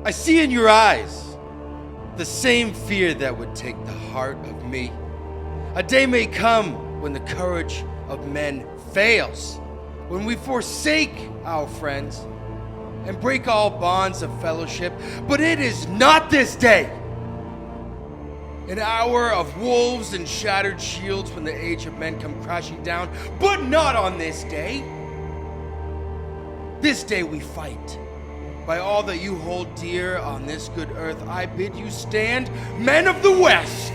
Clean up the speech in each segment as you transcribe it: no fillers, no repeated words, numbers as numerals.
I see in your eyes the same fear that would take the heart of me. A day may come when the courage of men fails, when we forsake our friends and break all bonds of fellowship. But it is not this day. An hour of wolves and shattered shields when the age of men come crashing down. But not on this day. This day we fight. By all that you hold dear on this good earth, I bid you stand, men of the West.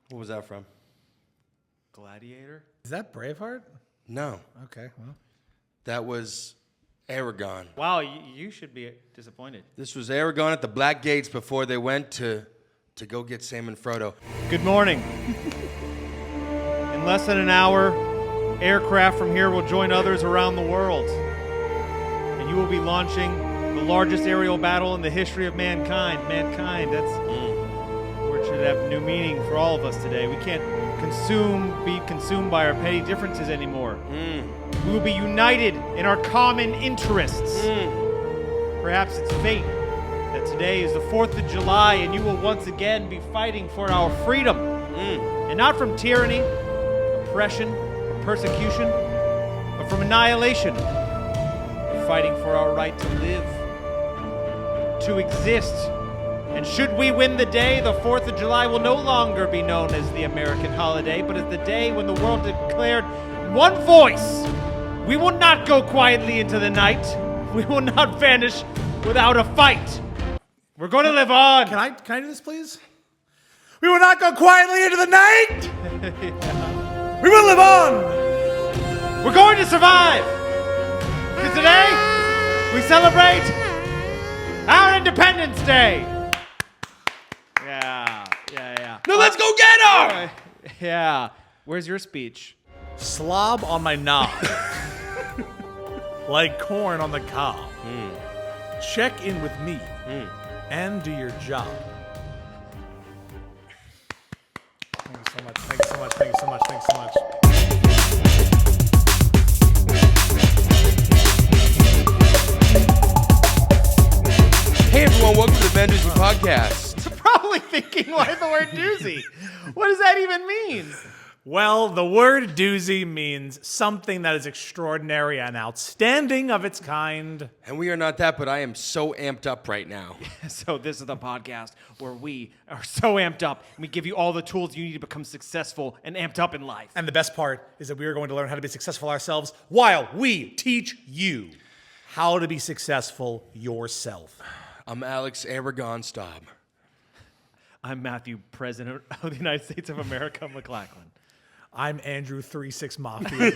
What was that from? Gladiator? Is that Braveheart? No, Okay, well. that was Aragon. Wow, you should be disappointed. This was Aragon at the Black Gates before they went to go get Sam and Frodo. Good morning. In less than an hour, aircraft from here will join others around the world. And you will be launching the largest aerial battle in the history of mankind. Mankind, that's word should have new meaning for all of us today. We can't be consumed by our petty differences anymore. We will be united in our common interests. Perhaps it's fate that today is the 4th of July and you will once again be fighting for our freedom. And not from tyranny, oppression, or persecution, but from annihilation. We're fighting for our right to live, to exist. And should we win the day, the 4th of July will no longer be known as the American holiday, but as the day when the world declared in one voice, we will not go quietly into the night. We will not vanish without a fight. We're going to live on. Can I do this, please? We will not go quietly into the night! We will live on! We're going to survive. Because today, we celebrate our Independence Day. Yeah. Now let's go get her! Yeah. Where's your speech? Slob on my knob. Like corn on the cob. Check in with me and do your job. Thank you so much. Thank you so much. Thank you so much. Thank you so much. Hey everyone, welcome to the Ben Doozy Podcast. You're probably thinking, why the word doozy? What does that even mean? Well, the word doozy means something that is extraordinary and outstanding of its kind. And we are not that, but I am so amped up right now. So this is the podcast where we are so amped up and we give you all the tools you need to become successful and amped up in life. And the best part is that we are going to learn how to be successful ourselves while we teach you how to be successful yourself. I'm Alex Aragon Staub. I'm Matthew, President of the United States of America, McLachlan. I'm Andrew 36 Mafia.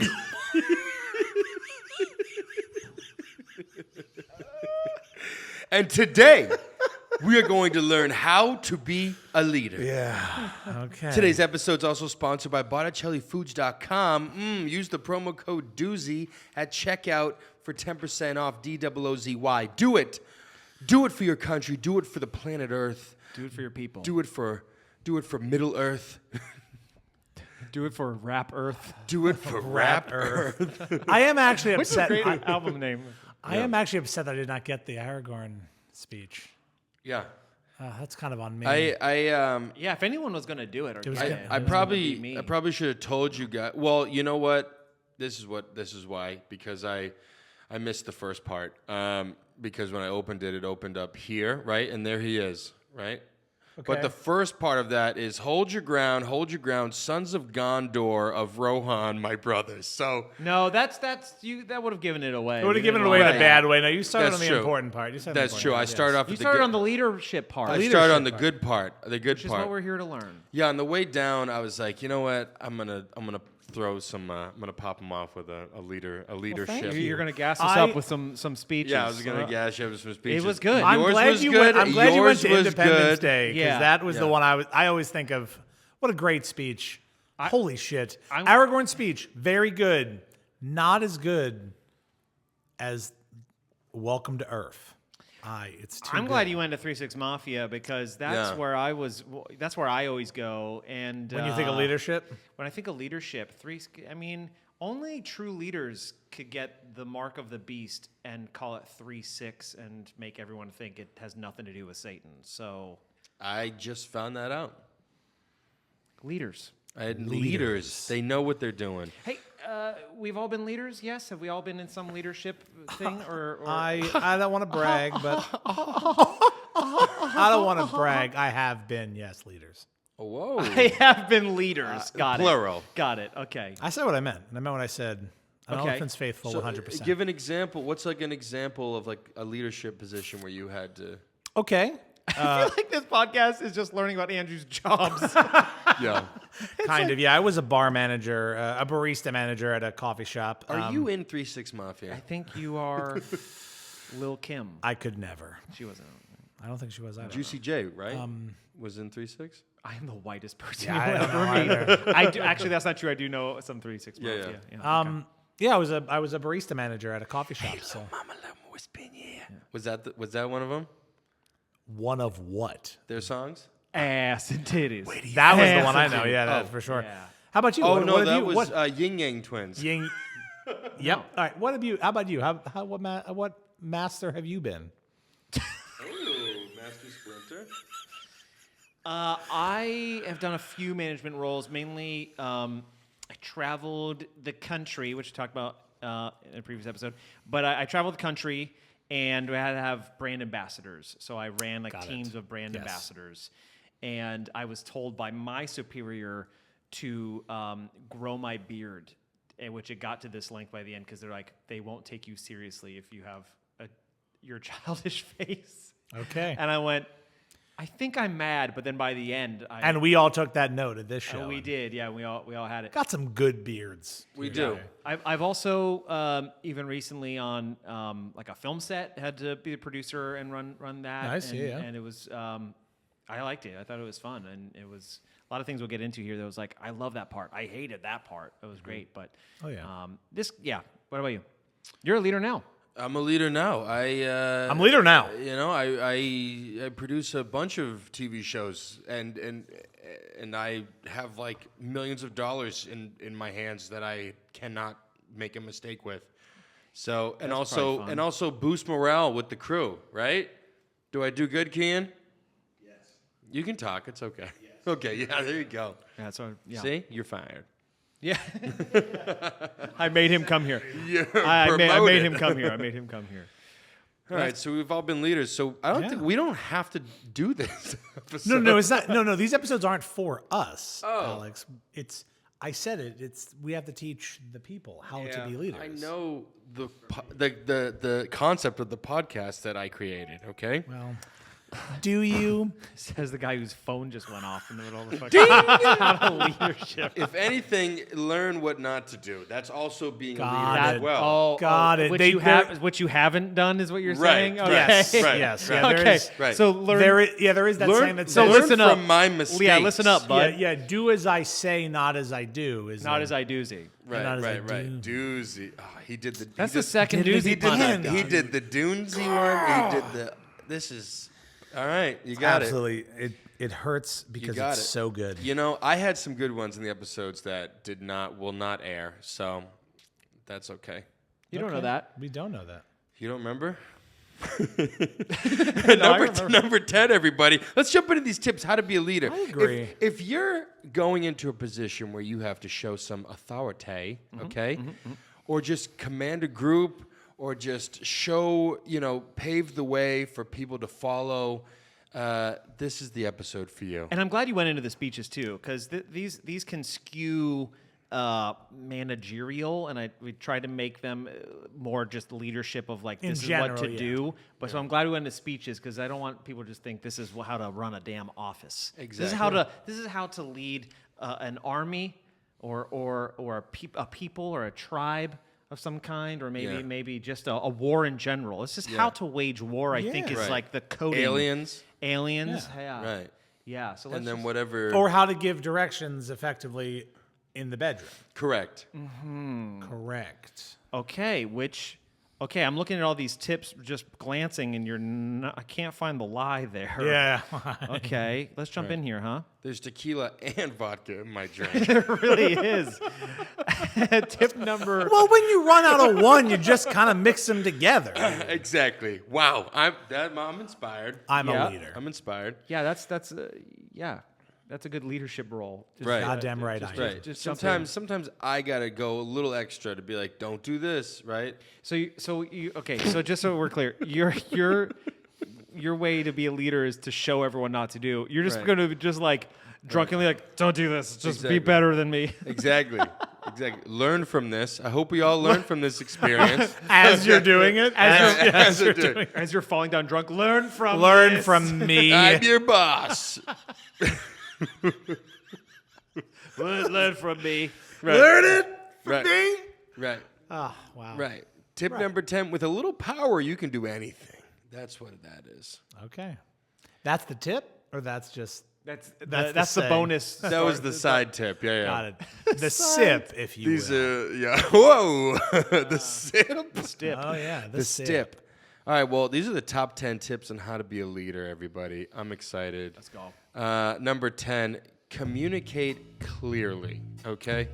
And today, we are going to learn how to be a leader. Yeah. Okay. Today's episode is also sponsored by BotticelliFoods.com. Use the promo code Doozy at checkout for 10% off. DOOZY. Do it. Do it for your country. Do it for the planet Earth. Do it for your people. Do it for Middle Earth. Do it for Rap Earth. Do it for Rap Earth. I am actually What's the upset. great album name? I am actually upset that I did not get the Aragorn speech. Yeah. That's kind of on me. Yeah, if anyone was going to do it, I probably should have told you guys. Well, you know what? This is why, because I missed the first part. Because when I opened it, it opened up here, right? And there he is, right? Okay. But the first part of that is hold your ground, sons of Gondor of Rohan, my brothers. So no, that's you. That would have given it away. It would have given it away in a bad way. No, you started on the important part. That's true. I started off. You started on the leadership part. I started on the good part. The good Which part. is what we're here to learn. Yeah, on the way down, I was like, you know what? I'm gonna throw some. I'm gonna pop them off with a leadership. You're gonna gas us up with some speeches. Yeah, I was gonna gas you up with some speeches. It was good. I'm glad you went to Independence Day because that was the one I always think of. What a great speech! Holy shit! Aragorn's speech, very good. Not as good as Welcome to Earth. I'm glad you went to 3-6 Mafia because that's where I was. That's where I always go. And when you think of leadership, when I think of leadership, Only true leaders could get the mark of the beast and call it 3-6 and make everyone think it has nothing to do with Satan. So I just found that out. Leaders. Leaders. They know what they're doing. Hey, we've all been leaders, yes? Have we all been in some leadership thing? Or I don't want to brag, but I don't want to brag. I have been, yes, leaders. Whoa. I have been leaders. Got plural. it. Got it. Okay. I said what I meant. And I meant what I said. An Okay. elephant's faithful So, 100%. give an example. What's like an example of like a leadership position where you had to... Okay. I feel like this podcast is just learning about Andrew's jobs. Yeah. Kind of, yeah. I was a bar manager, a barista manager at a coffee shop. Are you in 3-6 Mafia? I think you are Lil Kim. I could never. She wasn't. I don't think she was either. Juicy J, right? Was in 3-6? I am the whitest person Yeah, you'll I don't ever know meet. either. I do, actually, that's not true. I do know some 3-6 Yeah, Mafia. yeah. Okay. Yeah, I was a barista manager at a coffee shop. So Mama love whispering, yeah. Was that one of them? one of what? Their songs? Ass and titties. That was the Ass one I and know. titties. Yeah, that's for sure. Yeah. How about you? Oh, what, no, what have that you, was what, Yin Yang Twins. Ying. Yep. All right. What have you? How about you? What master have you been? Ooh, Master Splinter. I have done a few management roles. Mainly, I traveled the country, which we talked about in a previous episode. But I traveled the country, and we had to have brand ambassadors. So I ran like Got it. teams of brand Yes. ambassadors, and I was told by my superior to grow my beard, which it got to this length by the end because they're like, they won't take you seriously if you have your childish face. Okay. And I went, I think I'm mad, but then by the end, And we all took that note at this show. we did, yeah, we all had it. Got some good beards. We do. I've also even recently on like a film set had to be the producer and run that. Nice, and, yeah. And it was I liked it. I thought it was fun, and it was a lot of things we'll get into here. That was like, I love that part. I hated that part. It was great, but Oh, yeah. What about you? You're a leader now. I'm a leader now. I'm leader now. You know, I produce a bunch of TV shows, and I have like millions of dollars in my hands that I cannot make a mistake with. So and That's probably fun. also boost morale with the crew, right? Do I do good, Kian? Yes. You can talk. It's okay. Yes. Okay. Yeah. There you go. Yeah, so yeah. See, you're fired. Yeah. I made him come here. You're I made promoted. him come here. I made him come here. All right, so we've all been leaders. So I don't Yeah. think we don't have to do this episode. No, it's not. No. These episodes aren't for us, Oh. Alex. I said it. We have to teach the people how to be leaders. I know the concept of the podcast that I created. Okay. Well, do you? Says the guy whose phone just went off in the middle of the fucking out of leadership. If anything, learn what not to do. That's also being a Got leader it. as well. Got it. What you haven't done is what you're Right, saying. right, Okay. Yes. right, Yes. right. Yeah. There Okay. is. Right. So learn. There is that Learn- saying that so says, learn listen up. from my mistakes. Yeah, listen up, bud. Yeah. Do as I say, not as I do. Is Not as I doozy. Right, Not as I right. Doozy. Oh, he did the. That's he the did- second he did doozy the pun I've again. He done. did the Doozy one. He did the. This is. All right, you got it. Absolutely. It hurts because got it's it. so good. You know, I had some good ones in the episodes that will not air, so that's okay. You don't know that. We don't know that. You don't remember? I remember. Number 10, everybody. Let's jump into these tips, how to be a leader. I agree. If you're going into a position where you have to show some authority, okay, or just command a group, or just show, pave the way for people to follow, this is the episode for you. And I'm glad you went into the speeches too, because these can skew managerial, and we tried to make them more just leadership of like In this is general, what to yeah. do. But so I'm glad we went into speeches because I don't want people to just think this is how to run a damn office. Exactly. This is how to lead an army or a people or a tribe of some kind, or maybe just a war in general. It's just how to wage war. I think is Right. like the coding. Aliens. Yeah. Right. Yeah. So And then just, whatever. Or how to give directions effectively in the bedroom. Correct. Correct. Okay, which Okay, I'm looking at all these tips, just glancing, and I can't find the lie there. Yeah. Okay, let's jump in here, huh? There's tequila and vodka in my drink. It really is. Tip number. Well, when you run out of one, you just kind of mix them together. Exactly. Wow. I'm inspired. I'm Yeah. a leader. I'm inspired. Yeah, that's a good leadership role. Just, Right. Goddamn right I am. Right. Just jump in. Sometimes I gotta go a little extra to be like, don't do this, right? So just so we're clear, your way to be a leader is to show everyone not to do. You're just Right. going to just like drunkenly like, don't do this. Just Exactly. be better than me. Exactly. Exactly. Learn from this. I hope we all learn from this experience. As you're doing it, As I do it. As you're falling down drunk, learn from learn this. from me. I'm your boss. Learn from me. Right. Learn it from Right. me. Right. Oh, wow. Right. Tip number 10, with a little power, you can do anything. That's what that is. Okay. That's the tip, or that's just That's the the saying. bonus. That was the side tip. Yeah, yeah. got it. The sip, if you These will. yeah. Whoa. The sip. Stip. Oh yeah, The stip. All right, well, these are the top 10 tips on how to be a leader, everybody. I'm excited. Let's go. Number 10, communicate clearly, okay?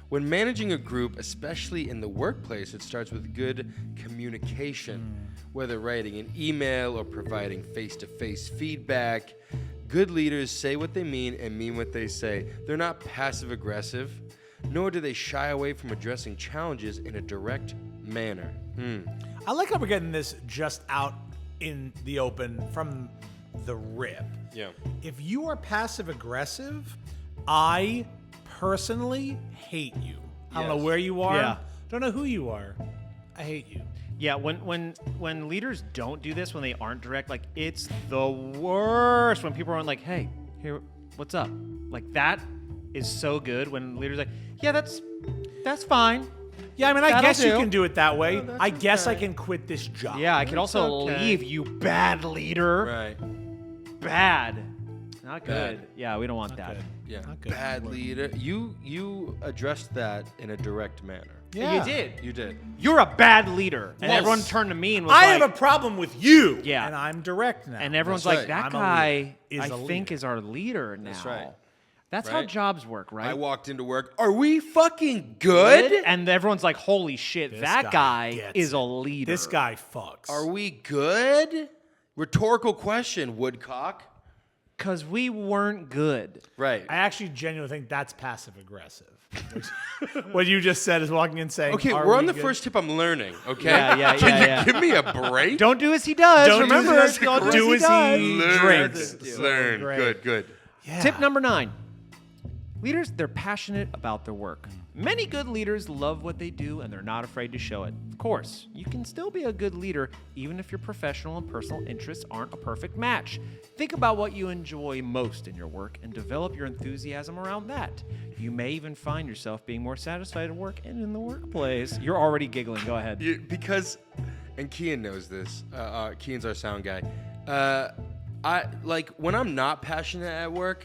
When managing a group, especially in the workplace, it starts with good communication, whether writing an email or providing face-to-face feedback. Good leaders say what they mean and mean what they say. They're not passive-aggressive, nor do they shy away from addressing challenges in a direct manner. I like how we're getting this just out in the open from the rip. Yeah. If you are passive aggressive, I personally hate you. I don't know Yes. where you are. Yeah. Don't know who you are. I hate you. Yeah, when leaders don't do this, when they aren't direct, like it's the worst. When people are like, "Hey, here, what's up?" Like that is so good. When leaders are like, "Yeah, that's fine." Yeah, I mean, I That'll guess you do. can do it that way. that's I guess I okay. can quit this job. Yeah, I could also okay. leave. You bad leader. Right. Bad. Not good. Bad. Yeah, we don't want that. good. Yeah. Not good. Bad leader. You addressed that in a direct manner. Yeah. You did. You did. You're a bad leader. And Yes. everyone turned to me and was I like, have a problem with you. Yeah. And I'm direct now. and everyone's That's like, right. that I'm a guy, leader. Is I a think, leader. is our leader now. That's right. That's how Right? jobs work, right? I walked into work. Are we fucking good? And everyone's like, holy shit, This that guy guy gets is it. a leader. This guy fucks. Are we good? Rhetorical question, Woodcock. Because we weren't good. Right. I actually genuinely think that's passive aggressive. What you just said is walking in saying, Okay, "Are we're on we the good?" first tip. I'm learning. Okay. Yeah. Give me a break. Don't do as he does. Don't do Remember, as he don't do as he does. drinks. Learn. Great. Good. Yeah. Tip number 9. Leaders, they're passionate about their work. Many good leaders love what they do and they're not afraid to show it. Of course, you can still be a good leader even if your professional and personal interests aren't a perfect match. Think about what you enjoy most in your work and develop your enthusiasm around that. You may even find yourself being more satisfied at work and in the workplace. You're already giggling. Go ahead. Because, and Kian knows this. Kian's our sound guy. I like when I'm not passionate at work.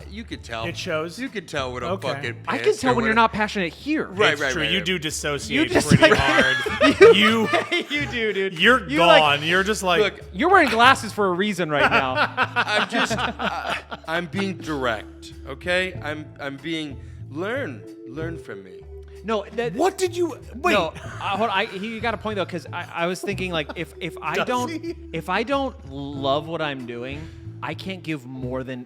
You could tell. It shows? You could tell when I'm Okay. fucking. I can pissed tell or when you're not passionate here. Right, It's right, true. right, You right. do dissociate just pretty like- hard. you You do, dude. you're You, gone. like, You're just like Look, you're wearing glasses for a reason right now. I'm just. I'm being direct. Okay. I'm being. Learn from me. No, what did you wait? No, hold on. You got a point though, because I was thinking like if I Does he? don't love what I'm doing, I can't give more than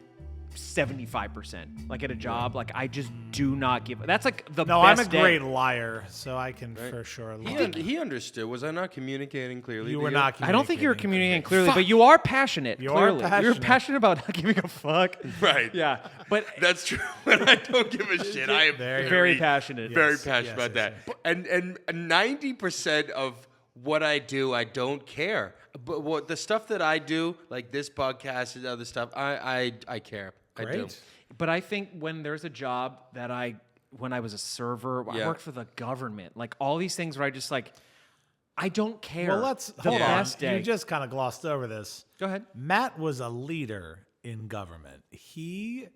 75%. Like at a job, like I just do not give. That's like the No, I'm best a day. great liar, so I can for sure lie. He understood. Was I not communicating clearly? You to were not. I don't think you're communicating clearly, Fuck. but you are passionate. You are clearly. You're passionate. passionate about not giving a fuck. Right. Yeah, but That's true. When I don't give a shit, I am There you very passionate. very Yes, passionate yes, about yes, that. And 90% of what I do, I don't care. But what the stuff that I do, like this podcast and other stuff, I care. I do. Great. But I think when there's a job that when I was a server, I Yeah. worked for the government, like all these things where I just like, I don't care. Well, let's the hold on. best day. You just kind of glossed over this. Go ahead. Matt was a leader in government. He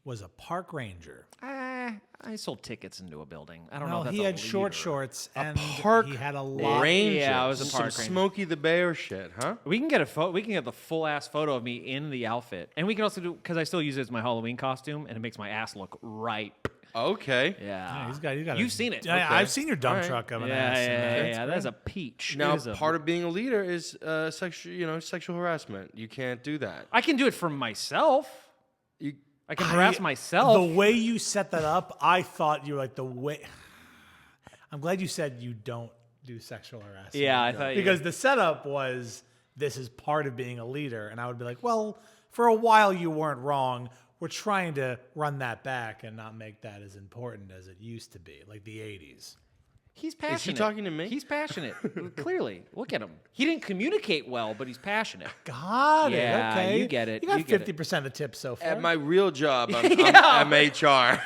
was a park ranger. I sold tickets into a building. I don't know Well, if that's he a had short leader. shorts and park he had a lot. ranger. Yeah, I was a Some park ranger. Smokey the Bear shit, huh? We can get we can get the full ass photo of me in the outfit, and we can also do because I still use it as my Halloween costume, and it makes my ass look ripe. Okay. Yeah, He's got You've seen it. Yeah, Okay. I've seen your dump All right. truck of an Yeah, ass. yeah. That's a peach. Now, It is a- part of being a leader is sexual harassment. You can't do that. I can do it for myself. You, I can harass myself. The way you set that up, I thought you were like the way. I'm glad you said you don't do sexual harassment. Yeah, I thought because the setup was this is part of being a leader, and I would be like, well, for a while you weren't wrong. We're trying to run that back and not make that as important as it used to be, like the 80s. He's passionate. Is he talking to me? He's passionate. Clearly, look at him. He didn't communicate well, but he's passionate. Got it. Yeah, Okay. you get it. You got You get it. 50% of the tips so far. at my real job, Yeah. I'm HR.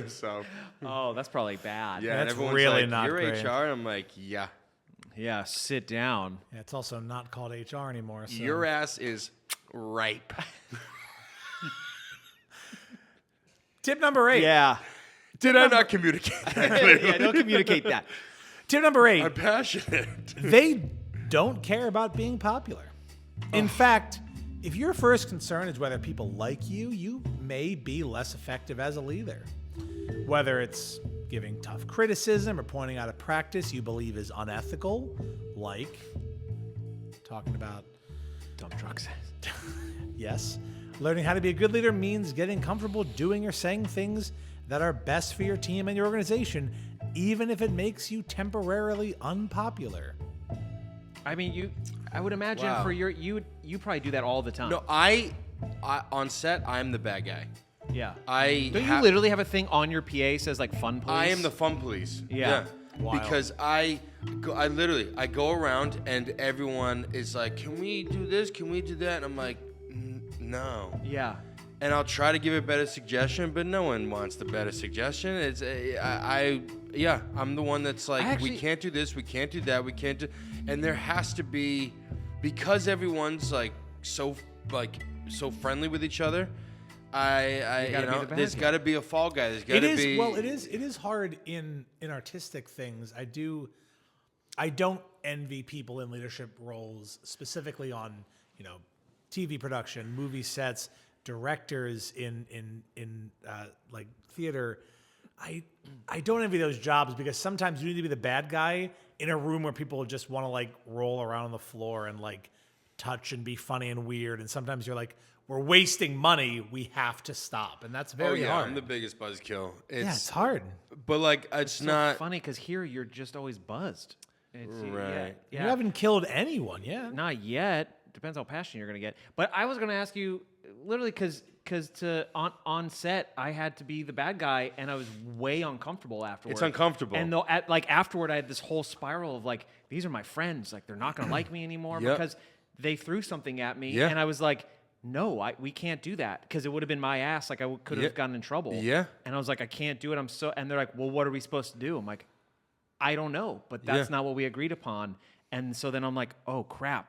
So Oh, that's probably bad. yeah, and That's everyone's really like, not "You're great." HR." I'm like, "Yeah, Yeah, sit down. Yeah, it's also not called HR anymore. So. your ass is ripe." Tip number 8. Yeah. Did I not communicate that clearly? Yeah, don't communicate that. Tip number 8. I'm passionate. They don't care about being popular. In fact, if your first concern is whether people like you, you may be less effective as a leader. Whether it's giving tough criticism or pointing out a practice you believe is unethical, like talking about, Dump trucks. yes, learning how to be a good leader means getting comfortable doing or saying things that are best for your team and your organization, even if it makes you temporarily unpopular. I mean, I would imagine Wow. for you probably do that all the time. No, I on set, I'm the bad guy. Yeah. I Don't you literally have a thing on your PA says like fun police? I am the fun police. Yeah. Wild. Because I go around and everyone is like, "Can we do this? Can we do that?" And I'm like, "No." Yeah. And I'll try to give a better suggestion, but no one wants the better suggestion. It's I'm the one that's like, we can't do this, we can't do that, we can't do, and there has to be, because everyone's like so friendly with each other. There's got to be a fall guy. There's got to be. Well, it is hard in artistic things. I don't envy people in leadership roles, specifically on TV production, movie sets, directors in like theater. I don't envy those jobs because sometimes you need to be the bad guy in a room where people just want to like roll around on the floor and like touch and be funny and weird. And sometimes you're like, we're wasting money. We have to stop, and that's very hard. I'm the biggest buzzkill. It's hard. But like, it's not funny because here you're just always buzzed. Right. Yeah. You haven't killed anyone yet. Not yet. Depends how passionate you're gonna get. But I was gonna ask you, literally, because on set I had to be the bad guy, and I was way uncomfortable afterward. It's uncomfortable. And though, afterward, I had this whole spiral of like, these are my friends. Like, they're not gonna like me anymore Yep. because they threw something at me, Yeah. and I was like, no, we can't do that because it would have been my ass. Like, I could have gotten in trouble. Yeah. And I was like, I can't do it. And they're like, well, what are we supposed to do? I'm like, I don't know, but that's not what we agreed upon. And so then I'm like, oh crap.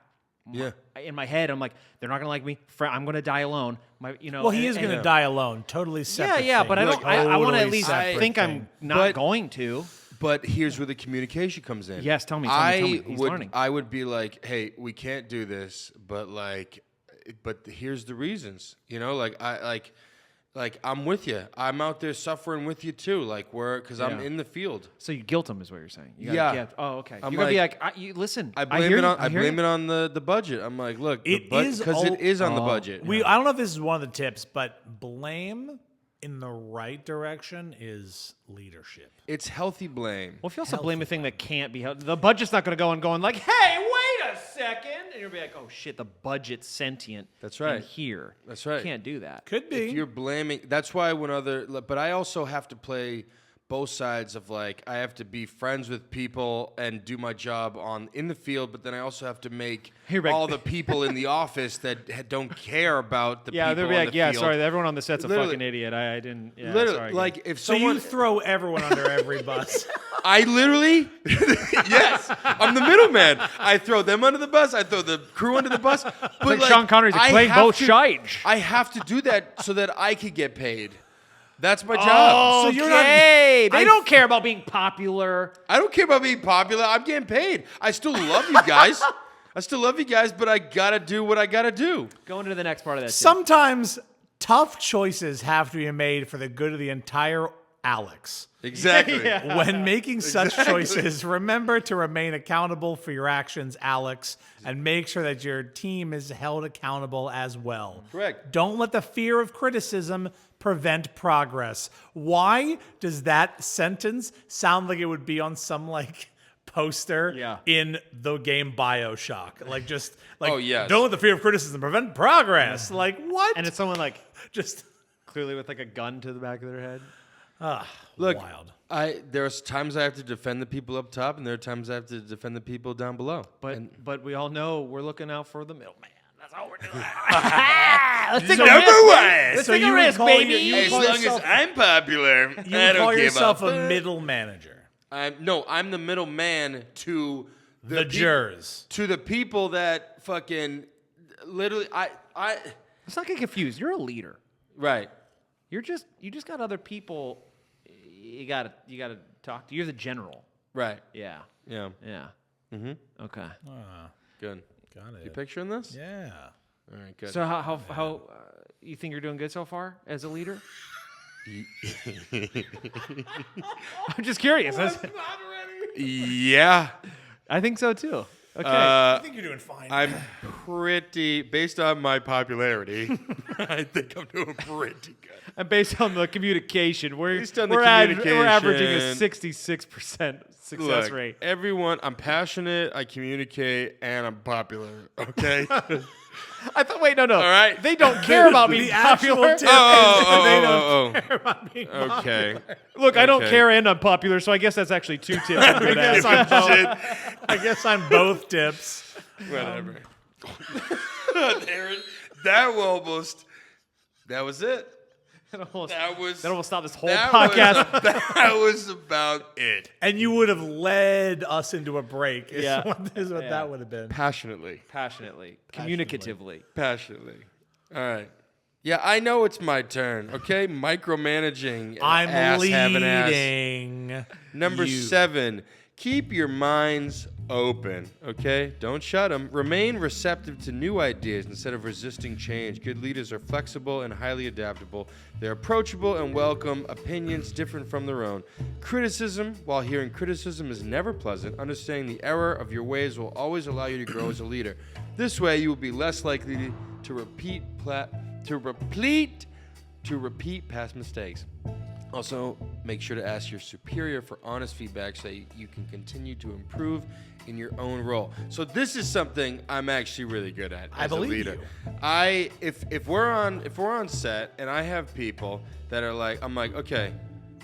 Yeah. In my head, I'm like, they're not gonna like me. I'm gonna die alone. Well, he is going to die alone. Totally separate. Yeah, thing. but I don't. I want to at Totally least separate think thing. I'm not But- going to. But here's where the communication comes in. Yes, tell me. He's learning. I would be like, hey, we can't do this, but here's the reasons. I'm with you. I'm out there suffering with you too. Because I'm in the field. So you guilt him is what you're saying. You gotta Yeah. get- oh, okay. I'm You're gonna be like, listen. I hear blame you, I blame it on the budget. I'm like, look, because it is on the budget. I don't know if this is one of the tips, but blame in the right direction is leadership. It's healthy blame. Well, if you also blame a thing that can't be held, the budget's not gonna go and going like, hey, wait a second, and you'll be like, oh shit, the budget's sentient. That's right. In here. That's right. You can't do that. Could be. If you're blaming, that's why but I also have to play both sides of I have to be friends with people and do my job in the field, but then I also have to make all the people in the office that don't care about the people they'll be on like, the yeah, field. sorry, everyone on the set's a Literally. fucking idiot. I didn't. Yeah, Literally, sorry, like if So someone, you throw everyone under every bus. I literally, yes, I'm the middleman. I throw them under the bus. I throw the crew under the bus. But like Sean Connery's like, I playing have both to- sides. I have to do that so that I could get paid. That's my job. Oh, So you're not- They don't care about being popular. I don't care about being popular. I'm getting paid. I still love you guys. But I gotta do what I gotta do. Going to the next part of that. Tim. Sometimes tough choices have to be made for the good of the entire Alex. Exactly. Yeah. When making such choices, remember to remain accountable for your actions, Alex, and make sure that your team is held accountable as well. Correct. Don't let the fear of criticism prevent progress. Why does that sentence sound like it would be on some poster in the game BioShock? Oh, yes. Don't let the fear of criticism prevent progress. Like what? And it's someone just clearly with a gun to the back of their head. Look, wild. There's times I have to defend the people up top, and there are times I have to defend the people down below. But we all know we're looking out for the middleman. That's all we're doing. Let's take a Let's take a risk, baby. As long as I'm popular, You I would don't call give yourself up. a middle manager. I'm the middleman to The jurors. to the people that fucking literally Let's not get confused. You're a leader. right. You just got other people. You gotta talk to. You're the general. Right. Yeah. Yeah. Yeah. Mm-hmm. Okay. Good. Got it. You picturing this? Yeah. All right. Good. So how you think you're doing good so far as a leader? I'm just curious. Yeah. I think so too. Okay. I think you're doing fine. I'm pretty, based on my popularity, I think I'm doing pretty good. and based on the communication, Based on the we're averaging a communication. 66% success Look, rate. everyone, I'm passionate, I communicate, and I'm popular, okay? I thought. Wait, no. All right. They don't care about being The actual popular. tip Oh, is they don't care about being okay. Look, I don't Okay. care and I'm popular, so I guess that's actually two tips. I'm good at. I guess I'm both tips. Whatever. That was it. That almost That was stop this whole that podcast. that was about it. And you would have led us into a break. Is Yeah. what Yeah. that would have been. Passionately. Passionately, communicatively. Passionately. All right. Yeah, I know it's my turn, okay? Micromanaging. I'm ass having ass. leading. Number you. 7, keep your minds open, okay? Don't shut them. Remain receptive to new ideas instead of resisting change. Good leaders are flexible and highly adaptable. They're approachable and welcome opinions different from their own. Criticism, while hearing criticism is never pleasant, understanding the error of your ways will always allow you to grow as a leader. This way, you will be less likely to repeat past mistakes. Also, make sure to ask your superior for honest feedback so you can continue to improve in your own role. So this is something I'm actually really good at as a leader. If we're on set and I have people that are like, I'm like, okay,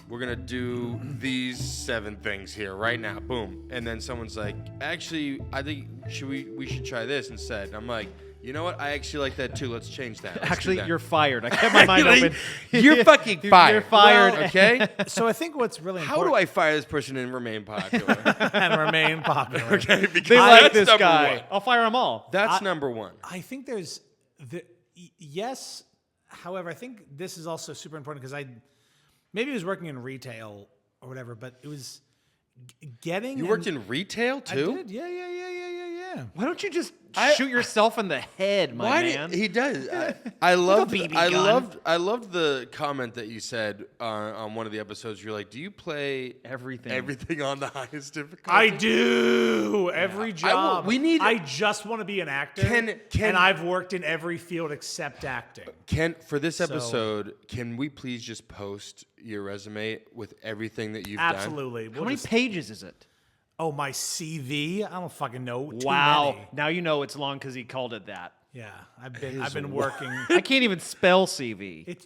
we're gonna do these 7 things here right now, boom, and then someone's like, actually, I think we should try this instead. And I'm like, you know what? I actually like that too. Let's change that. Let's do Actually, that. you're fired. I kept my mind open. You're fucking fired. You're fired. Well, okay? So I think what's really How important do I fire this person and remain popular? and remain popular. Okay, because They like that's this number guy. one. I'll fire them all. That's number 1. I think there's yes. However, I think this is also super important because maybe I was working in retail or whatever, but it was getting. You worked in retail I too? did. Yeah. Why don't you just shoot yourself in the head, my man? He does. I loved. BB I gun. loved the comment that you said on one of the episodes. You're like, "Do you play Everything. on the highest difficulty?" I do every job. I I just want to be an actor, Can- and I've worked in every field except acting. For this episode, can we please just post your resume with everything that you've done? Absolutely. How many pages is it? Oh, my CV. I don't fucking know. Too Wow. many. Now you know it's long because he called it that. Yeah, I've been working. I can't even spell CV.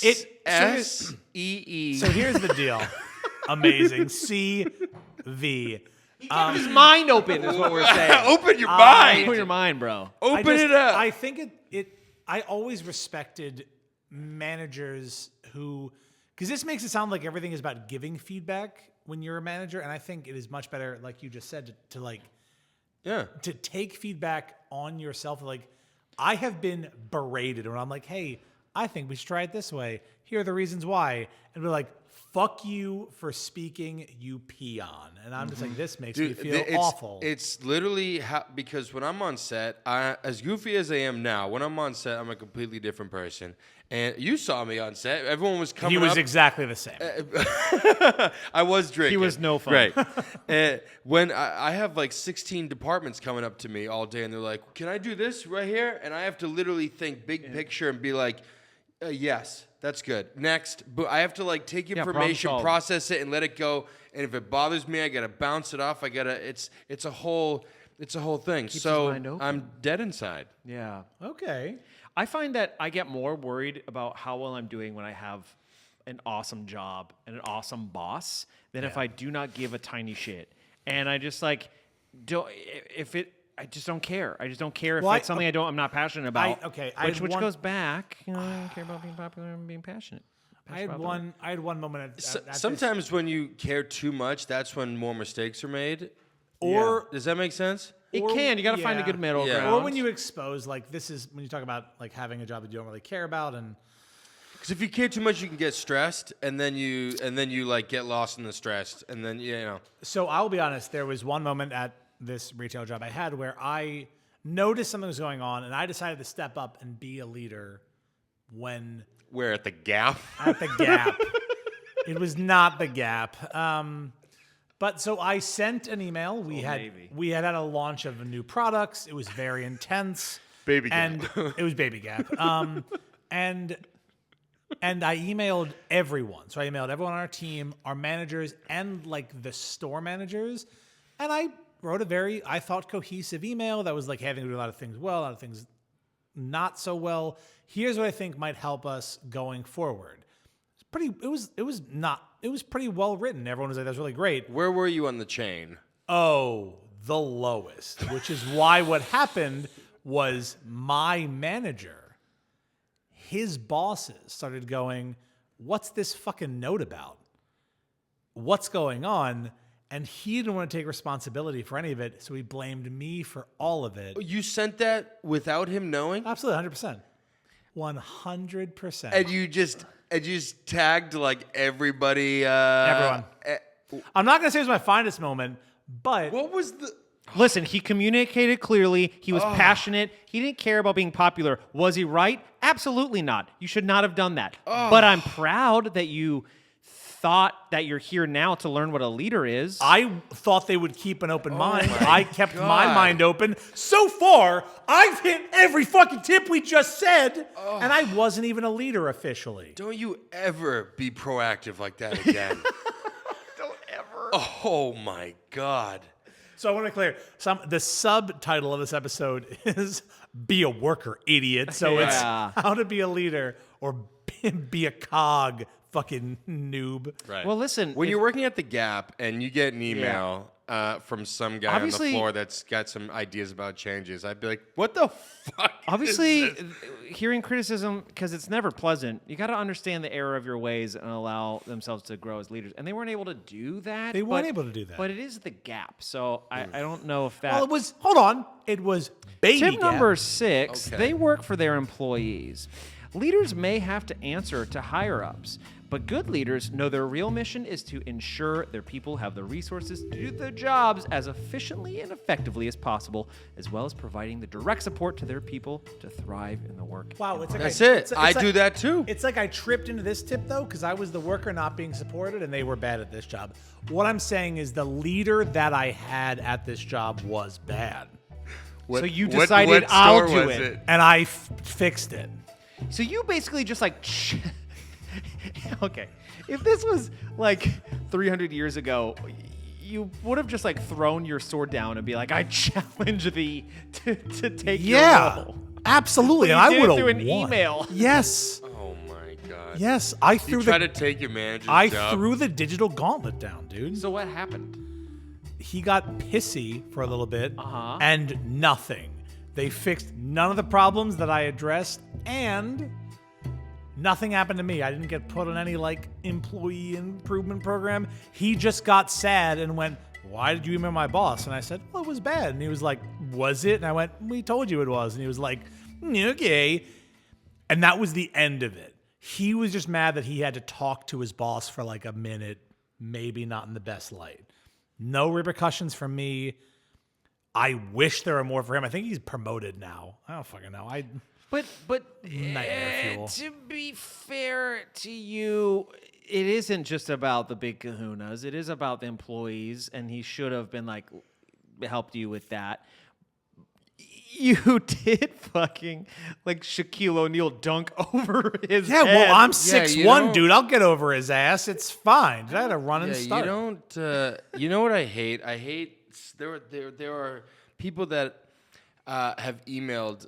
It SEE. So here's the deal. Amazing. CV. His mind open is what we're saying. Open your mind. Open your mind, bro. Open it up. I think I always respected managers who, because this makes it sound like everything is about giving feedback when you're a manager, and I think it is much better, like you just said, to take feedback on yourself. Like, I have been berated when I'm like, hey, I think we should try it this way. Here are the reasons why. And we're like, fuck you for speaking, you peon. And I'm just like, this makes me feel awful. It's literally because when I'm on set, as goofy as I am now, when I'm on set, I'm a completely different person. And you saw me on set. Everyone was coming up. He was exactly the same. I was drinking. He was no fun. Right. When I have like 16 departments coming up to me all day, and they're like, can I do this right here? And I have to literally think big picture and be like, yes, that's good. Next. But I have to like take information, process it, and let it go. And if it bothers me, I got to bounce it off. It's a whole thing. Keeps so his mind open. I'm dead inside. Yeah. Okay. I find that I get more worried about how well I'm doing when I have an awesome job and an awesome boss than if I do not give a tiny shit. And I just like I just don't care. I just don't care if it's something I'm not passionate about. Which goes back, I don't care about being popular and being passionate. I had one moment. Sometimes when you care too much, that's when more mistakes are made. Does that make sense? It can. You got to find a good middle ground. Or when you expose, like this is when you talk about like having a job that you don't really care about, and because if you care too much, you can get stressed, and then you like get lost in the stress, and then So I'll be honest. There was one moment at this retail job I had where I noticed something was going on, and I decided to step up and be a leader. We're at the Gap. At the Gap. It was not the Gap. But so I sent an email. We had a launch of new products. It was very intense. Baby Gap. And it was Baby Gap. And I emailed everyone. So I emailed everyone on our team, our managers, and like the store managers. And I wrote a very, I thought, cohesive email that was like having to do a lot of things well, a lot of things not so well. Here's what I think might help us going forward. It was pretty well written. Everyone was like, that's really great. Where were you on the chain? Oh, the lowest, which is why what happened was my manager, his bosses started going, what's this fucking note about? What's going on? And he didn't want to take responsibility for any of it, so he blamed me for all of it. You sent that without him knowing? Absolutely, 100%. 100%. And you just tagged like everybody. Everyone. I'm not going to say it was my finest moment, but what was the... Listen, he communicated clearly. He was passionate. He didn't care about being popular. Was he right? Absolutely not. You should not have done that. But I'm proud that you thought that you're here now to learn what a leader is. I thought they would keep an open mind. I kept my mind open. So far, I've hit every fucking tip we just said, and I wasn't even a leader officially. Don't you ever be proactive like that again. Don't ever. Oh my God. So I want to clear, the subtitle of this episode is Be a Worker, Idiot. So it's how to be a leader or be a cog, fucking noob. Right. Well, listen. When you're working at the Gap and you get an email from some guy on the floor that's got some ideas about changes, I'd be like, what the fuck? Obviously, hearing criticism, because it's never pleasant, you got to understand the error of your ways and allow themselves to grow as leaders. And they weren't able to do that. They weren't able to do that. But it is the Gap. So I don't know if that. Well, it was Baby Tip Gap. number 6, they work for their employees. Leaders may have to answer to higher-ups, but good leaders know their real mission is to ensure their people have the resources to do their jobs as efficiently and effectively as possible, as well as providing the direct support to their people to thrive in the work. Wow, it's like That's it. I do that too. It's like I tripped into this tip though, because I was the worker not being supported, and they were bad at this job. What I'm saying is the leader that I had at this job was bad, So you decided I'll do it. and I fixed it. So you basically just like, okay, if this was like 300 years ago, you would have just like thrown your sword down and be like, I challenge thee to take your role. Absolutely. But And you I would did have it through an email. Yes. Oh my God. Yes. I threw You try to take your manager's job. threw the digital gauntlet down, dude. So what happened? He got pissy for a little bit Uh-huh. and nothing. They fixed none of the problems that I addressed, and nothing happened to me. I didn't get put on any like employee improvement program. He just got sad and went, why did you email my boss? And I said, well, it was bad. And he was like, was it? And I went, we told you it was. And he was like, okay. And that was the end of it. He was just mad that he had to talk to his boss for like a minute, maybe not in the best light. No repercussions from me. I wish there were more for him. I think he's promoted now. I don't fucking know. But Nightmare fuel. To be fair to you, it isn't just about the big kahunas. It is about the employees, and he should have been like helped you with that. You did fucking like Shaquille O'Neal dunk over his head. Well, I'm Yeah, 6'1", dude. I'll get over his ass. It's fine. I had to run and Yeah, start. you don't. You know what I hate? I hate there are people that have emailed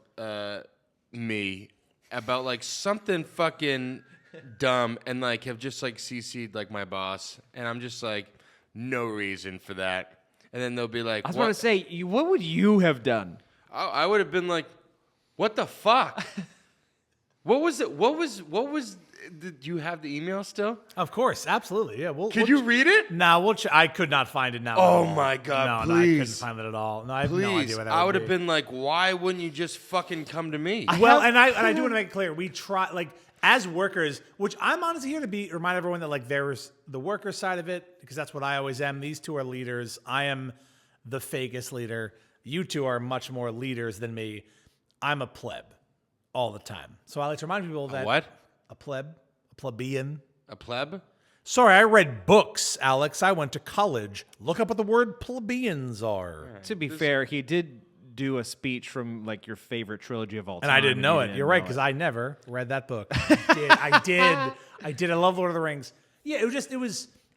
me about like something fucking dumb and like have just like CC'd like my boss, and I'm just like, no reason for that. And then they'll be like, I was about to say, what would you have done? I would have been like, what the fuck? What was it? What was? Did you have the email still? Of course, absolutely. Yeah. Could you read it? No, I could not find it now. Oh my God, No, I couldn't please. find it at all. No, I have Please, no idea what that I would would have be. been like, why wouldn't you just fucking come to me? Well, and I do want to make it clear, we try, like, as workers, which I'm honestly here to remind everyone that, like, there's the worker side of it, because that's what I always am. These two are leaders. I am the fakest leader. You two are much more leaders than me. I'm a pleb all the time. So I like to remind people that. What? A pleb? A plebeian? A pleb? Sorry, I read books, Alex. I went to college. Look up what the word plebeians are. To be fair, he did do a speech from like your favorite trilogy of all time. And I didn't know you it. You're right, know because I never read that book. I did. I love Lord of the Rings. Yeah,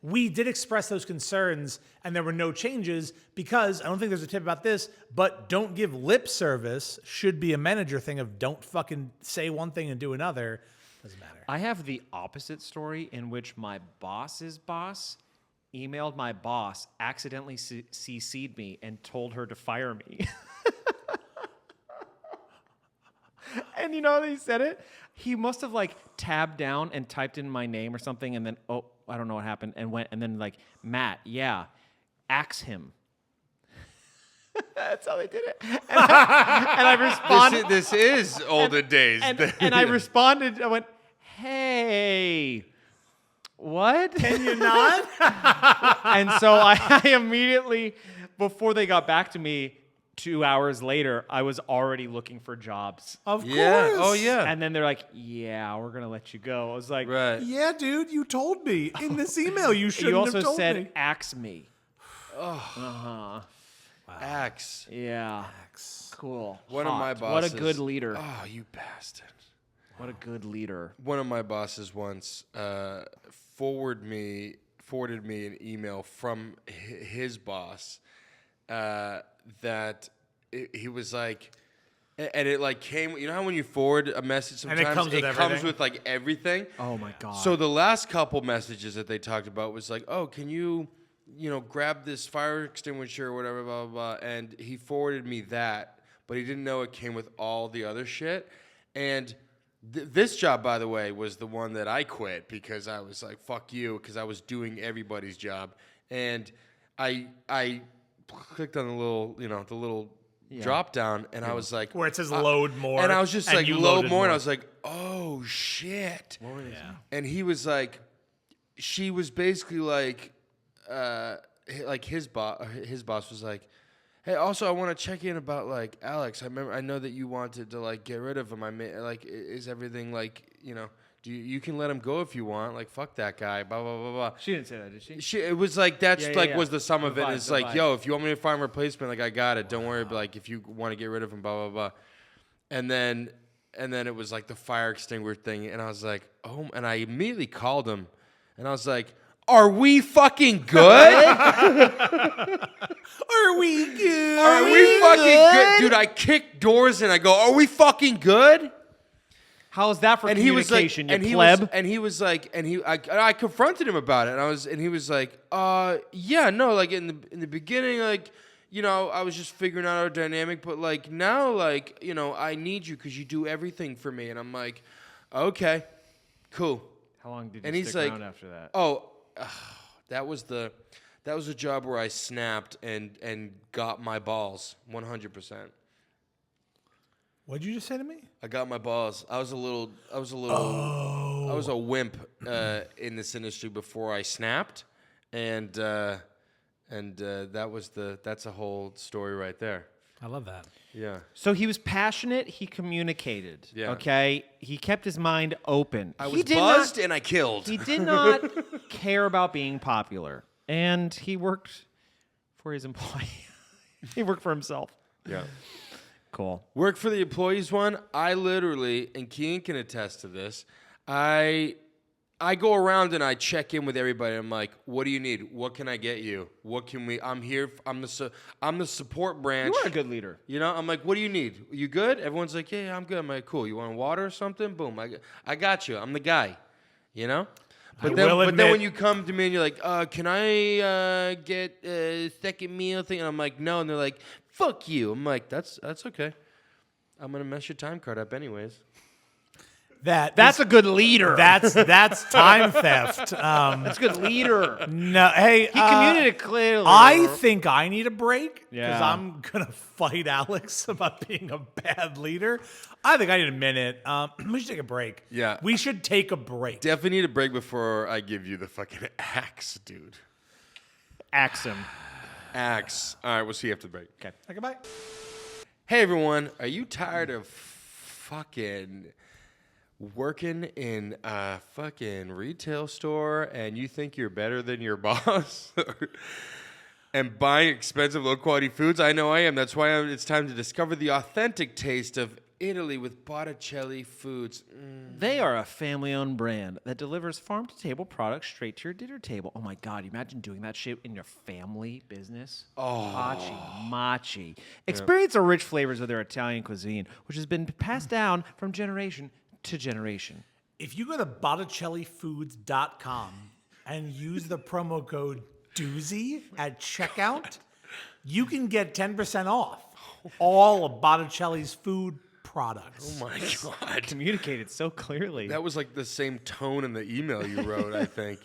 we did express those concerns, and there were no changes because I don't think there's a tip about this, but don't give lip service should be a manager thing of don't fucking say one thing and do another. Doesn't matter. I have the opposite story in which my boss's boss emailed my boss, accidentally CC'd me, and told her to fire me. And you know how he said it? He must have like tabbed down and typed in my name or something, and then I don't know what happened, and went and then like Matt, yeah, axe him. That's how they did it. And I responded. This is olden days. And I responded. I went, "Hey, what? Can you not? And so I immediately, before they got back to me, 2 hours later, I was already looking for jobs. Of Yeah. course. Oh, yeah. And then they're like, "Yeah, we're gonna let you go." I was like, Right. Yeah, dude, you told me in this email. You shouldn't "You also have told said me. axe me." Axe. Yeah. Cool. One of my Hot. bosses. What a good leader. Oh, you bastard. What a good leader. One of my bosses once forwarded me an email from his boss that he was like, and it like came. You know how when you forward a message, sometimes it comes with everything? with like everything. Oh my God. So the last couple messages that they talked about was like, oh, can you grab this fire extinguisher or whatever, blah, blah, blah. And he forwarded me that, but he didn't know it came with all the other shit. And this job, by the way, was the one that I quit because I was like, fuck you, because I was doing everybody's job. And I clicked on the little drop down, and I was like, Where it says load more. and I was just and like, you load loaded more, and I was like, oh shit. What were they saying? And he was like, she was basically like his boss was like, hey, also I want to check in about like Alex. I know that you wanted to like get rid of him. Like, is everything like, you can let him go if you want. Like, fuck that guy. Blah blah blah blah. She didn't say that, did she? It was like that's Yeah. was the sum of it. The vibe, It's the like, vibe. yo, if you want me to find a replacement, like I got it. Don't worry. But like, if you want to get rid of him, blah blah blah. And then it was like the fire extinguisher thing, and I was like, oh, and I immediately called him, and I was like, are we fucking good? Are we good? Are we fucking good? Dude, I kicked doors and I go, are we fucking good? How's that for And he was like, communication, you pleb? I confronted him about it, and he was like, yeah, no, like in the beginning, like, I was just figuring out our dynamic, but like now, like, I need you because you do everything for me, and I'm like, okay, cool. How long did And you he's stick like, around after that? that was a job where I snapped and got my balls 100%. What'd you just say to me? I got my balls. I was a wimp in this industry before I snapped, and that's a whole story right there. I love that. Yeah. So he was passionate. He communicated. Yeah. Okay. He kept his mind open. I was buzzed and I killed. He did not care about being popular, and he worked for his employee. He worked for himself. Yeah. Cool. Work for the employees one. I literally, and Kean can attest to this. I go around and I check in with everybody. I'm like, what do you need? What can I get you? What can we? I'm here. I'm the support branch. You are a good leader. You know, I'm like, what do you need? You good? Everyone's like, yeah, I'm good. I'm like, cool. You want water or something? Boom. I got you. I'm the guy. You know? But then when you come to me and you're like, can I get a second meal thing? And I'm like, no. And they're like, fuck you. I'm like, that's okay. I'm going to mess your time card up anyways. That's a good leader. That's time theft. That's a good leader. No, hey, He communicated clearly. I think I need a break because Yeah. I'm gonna fight Alex about being a bad leader. I think I need a minute. We should take a break. Yeah. we should take a break. Definitely need a break before I give you the fucking axe, dude. Axe him. Axe. All right, we'll see you after the break. Okay. Okay, bye. Hey, everyone. Are you tired of fucking working in a fucking retail store and you think you're better than your boss? And buying expensive, low-quality foods? I know I am. That's why it's time to discover the authentic taste of Italy with Botticelli Foods. They are a family-owned brand that delivers farm-to-table products straight to your dinner table. Oh my God! Imagine doing that shit in your family business. Oh, machi. Experience the rich flavors of their Italian cuisine, which has been passed down from generation to generation. If you go to BotticelliFoods.com and use the promo code Doozy at checkout, you can get 10% off all of Botticelli's food products. Oh, my God. Communicated so clearly. That was like the same tone in the email you wrote, I think.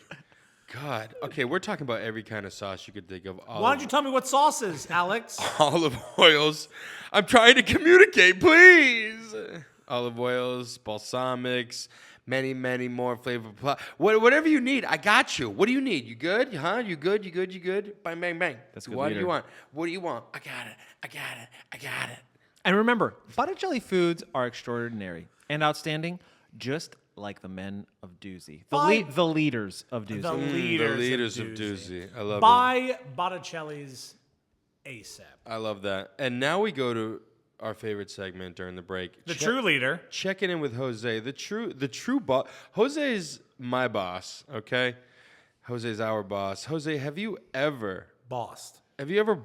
God. Okay, we're talking about every kind of sauce you could think of. Why don't you tell me what sauce is, Alex? Olive oils. I'm trying to communicate, please. Olive oils, balsamics, many more flavor. Whatever you need, I got you. What do you need? You good? Huh? You good? You good? You good? Bang, bang, bang. That's good What leader. do you want? What do you want? I got it. I got it. I got it. And remember, Botticelli Foods are extraordinary and outstanding, just like the men of Doozy. The leaders of Doozy. The The leaders of Doozy. I love it. Buy Botticelli's ASAP. I love that. And now we go to our favorite segment during the break. The true leader. Checking in with Jose. The true boss. Jose's my boss, okay? Jose's our boss. Jose, have you ever Bossed. bossed? Have you ever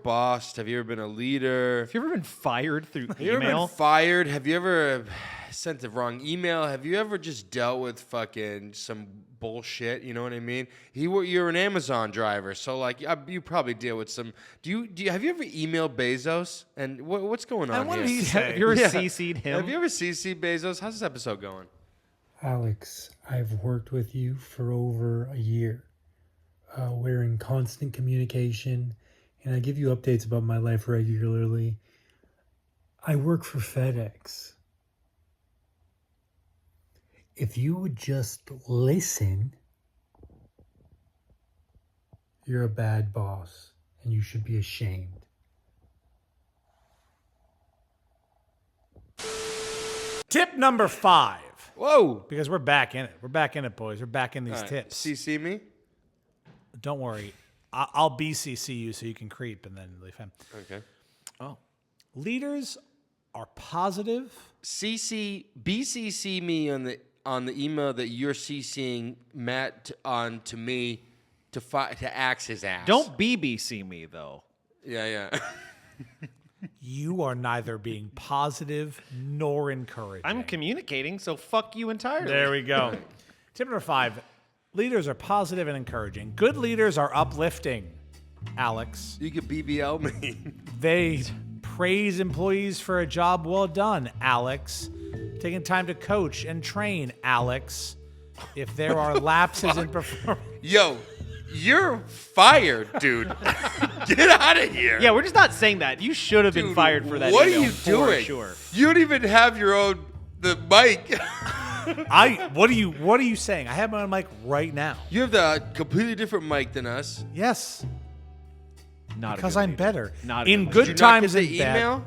been a leader? Have you ever been fired through Have you ever been email? fired? Have you ever sent the wrong email? Have you ever just dealt with fucking some bullshit? You know what I mean? You're an Amazon driver, so like you probably deal with some. Have you ever emailed Bezos? And what's going on And what here? did he say? Have you ever Yeah. CC'd him? Have you ever CC'd Bezos? How's this episode going? Alex, I've worked with you for over a year. We're in constant communication, and I give you updates about my life regularly. I work for FedEx. If you would just listen, you're a bad boss, and you should be ashamed. Tip number 5. Whoa! Because we're back in it. We're back in it, boys. We're back in these All right, tips. CC me? Don't worry. I'll BCC you so you can creep and then leave him. Okay. Leaders are positive. BCC me on the email that you're CCing Matt on to me to axe his ass. Don't BBC me, though. Yeah. You are neither being positive nor encouraging. I'm communicating, so fuck you entirely. There we go. Tip number 5. Leaders are positive and encouraging. Good leaders are uplifting, Alex. You could BBL me. They praise employees for a job well done, Alex. Taking time to coach and train, Alex. If there are lapses in performance. Yo, You're fired, dude. Get out of here. Yeah, we're just not saying that. You should have been Dude, fired for that. What are email, you for doing? Sure. You don't even have the mic. What are you saying? I have my own mic right now. You have the completely different mic than us. Yes, Not because a good I'm leader. better. Not a In good good Did you not times get and the bad. email?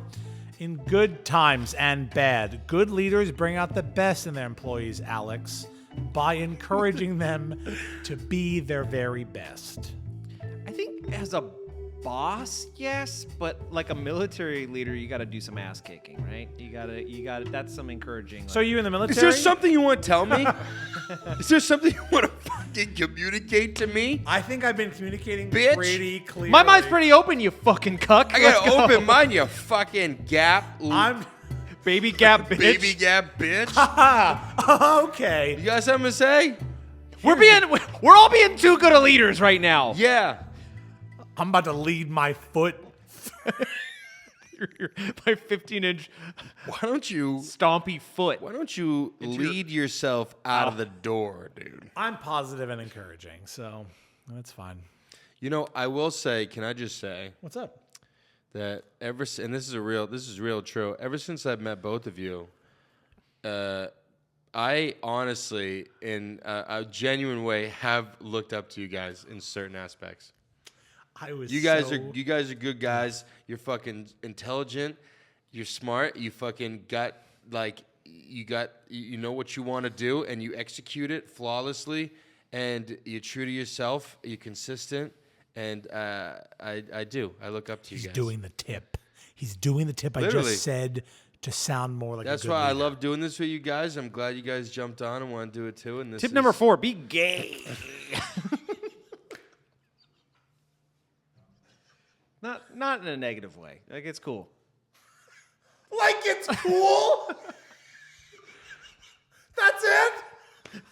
In good times and bad, good leaders bring out the best in their employees, Alex, by encouraging them to be their very best. I think as a boss, yes, but like a military leader, you got to do some ass kicking, right? You got to. That's some encouraging. So are you in the military? Is there something you want to tell me? Is there something you want to fucking communicate to me? I think I've been communicating Bitch. pretty clearly. My mind's pretty open, you fucking cuck. I got Let's an go. open mind, you fucking gap. I'm Baby gap bitch. Baby gap bitch. okay. You got something to say? We're all being too good of leaders right now. Yeah. I'm about to lead my foot. My 15-inch Why don't you stompy foot. lead yourself out of the door, dude? I'm positive and encouraging, so that's fine. You know, I will say, can I just say What's up? that and this is real true. Ever since I've met both of you, I honestly, in a genuine way, have looked up to you guys in certain aspects. You guys are good guys. You're fucking intelligent. You're smart. You fucking got you know what you want to do, and you execute it flawlessly. And you're true to yourself. You're consistent. And I do. I look up to you guys. He's doing the tip. He's doing the tip. I Literally. just said to sound more like. That's a good why I leader. love doing this with you guys. I'm glad you guys jumped on and want to do it too. And this Tip is- number 4: be gay. Not in a negative way. Like, it's cool. Like it's cool. That's it.